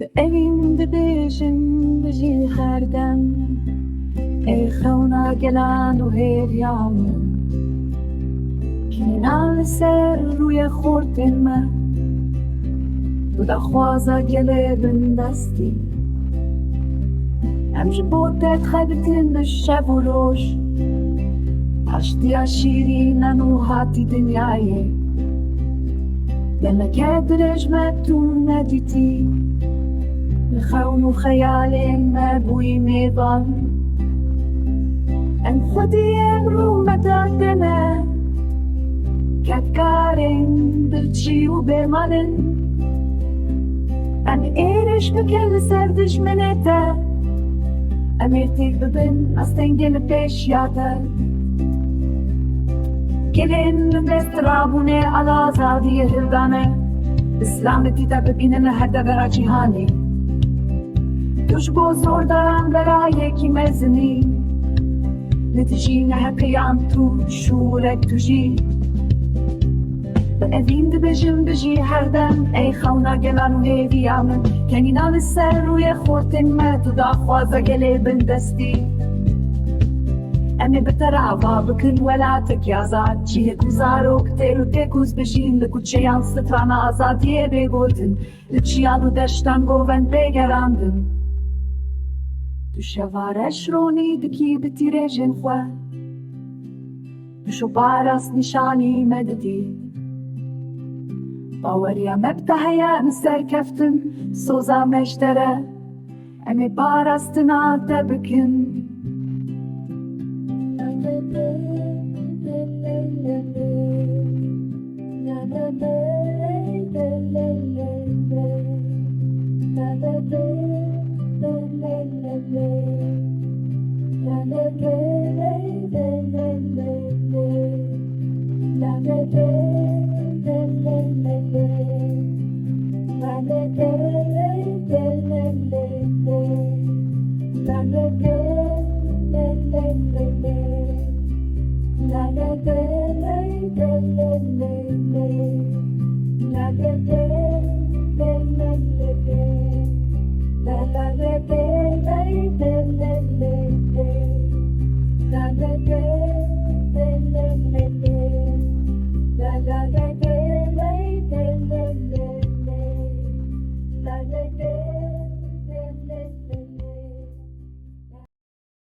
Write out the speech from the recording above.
این دبیجم بجی خردم ای خونا گلان و هیریان کنال سر روی خورد من و دخوازا گله بندستی امش بودت خدتن شب و روش عشتی عشیری ننو هاتی دنیای لنکه درجمتون ندیتی الخون وخيال ما بوي ميضان أن خدي أمرو مدادنا كتكارين برتشي وبمالن أن إيرش بكل سردش منتا أميرتك ببن أستنجل بيشياتا كلين من دسترابوني على زادي هردانة إسلامتي تببينن هدا برا جهاني توش بزرگ دارم برای کی مزنی نتیجی نه پیام تو شورک توشی به این دبجم بجی هر دم ای خونا گلان و هیویامن کنی نان سر روی خورتن ما تو داخوازا گله بندستی امی بتر عوا بکن ولاتک یازاد چیه گوزارو کتیرو تکوز بجین لکوچه یان ستران آزادیه بگوتن لچیانو دشتان گوون بگراندن تو شوارش رونی دکی بتیره جنخواه بشو باراس نشانی مددی باوریا مبتهیا نسر کفتن سوزا مشتره امی باراستنا دبکن La